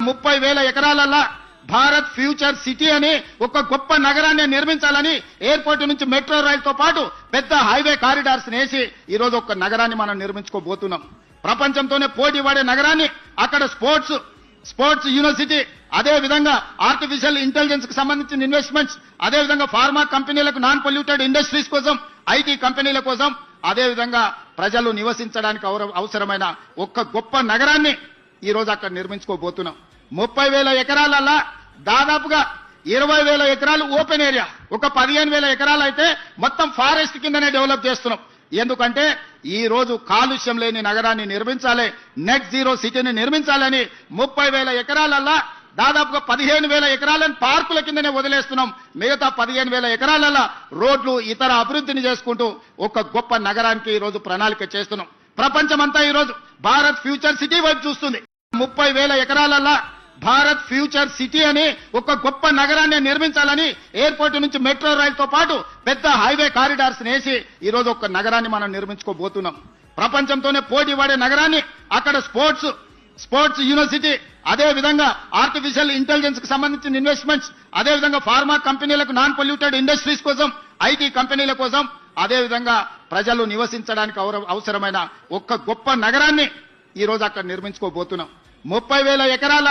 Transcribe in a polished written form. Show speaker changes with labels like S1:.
S1: 30,000 ఎకరాలల్లా Bharat future city అని ఒక గొప్ప నగరాన్ని నిర్మించాలని ఎయిర్పోర్ట్ నుంచి మెట్రో రైలుతో పాటు పెద్ద హైవే కారిడార్స్ వేసి ఈ రోజు ఒక నగరాన్ని మనం నిర్మించుకోబోతున్నాం. ప్రపంచంతోనే పోటీ పడే నగరాన్ని అక్కడ స్పోర్ట్స్ యూనివర్సిటీ, అదే విధంగా ఆర్టిఫిషియల్ ఇంటెలిజెన్స్ కు సంబంధించిన ఇన్వెస్ట్మెంట్స్, అదే విధంగా ఫార్మా కంపెనీలకు నాన్ పొల్యూటెడ్ ఇండస్ట్రీస్ కోసం, ఐటీ కంపెనీల కోసం, అదే విధంగా ప్రజలు నివసించడానికి అవసరమైన ఒక గొప్ప నగరాన్ని ఈ రోజు అక్కడ నిర్మించుకోబోతున్నాం. 30,000 ఎకరాలల్లా దాదాపుగా 20,000 ఎకరాలు ఓపెన్ ఏరియా, ఒక 15,000 ఎకరాలు అయితే మొత్తం ఫారెస్ట్ కిందనే డెవలప్ చేస్తున్నాం. ఎందుకంటే ఈ రోజు కాలుష్యం లేని నగరాన్ని నిర్మించాలి, నెట్ జీరో సిటీని నిర్మించాలని 30,000 ఎకరాలల్లా దాదాపుగా 15,000 ఎకరాలను పార్కుల కిందనే వదిలేస్తున్నాం. మిగతా 15,000 ఎకరాలల్లా రోడ్లు ఇతర అభివృద్ధిని చేసుకుంటూ ఒక గొప్ప నగరానికి ఈ రోజు ప్రణాళిక చేస్తున్నాం. ప్రపంచమంతా ఈ రోజు భారత్ ఫ్యూచర్ సిటీ వైపు చూస్తుంది. 30,000 ఎకరాలల్లా భారత్ ఫ్యూచర్ సిటీ అని ఒక గొప్ప నగరాన్ని నిర్మించాలని ఎయిర్పోర్ట్ నుంచి మెట్రో రైలుతో పాటు పెద్ద హైవే కారిడార్స్ వేసి ఈ రోజు ఒక నగరాన్ని మనం నిర్మించుకోబోతున్నాం. ప్రపంచంతోనే పోటీ పడే నగరాన్ని అక్కడ స్పోర్ట్స్ యూనివర్సిటీ, అదే విధంగా ఆర్టిఫిషియల్ ఇంటెలిజెన్స్ కు సంబంధించిన ఇన్వెస్ట్మెంట్స్, అదే విధంగా ఫార్మా కంపెనీలకు నాన్ పొల్యూటెడ్ ఇండస్ట్రీస్ కోసం, ఐటీ కంపెనీల కోసం, అదే విధంగా ప్రజలు నివసించడానికి అవసరమైన ఒక గొప్ప నగరాన్ని ఈ రోజు అక్కడ నిర్మించుకోబోతున్నాం. 30,000 ఎకరాల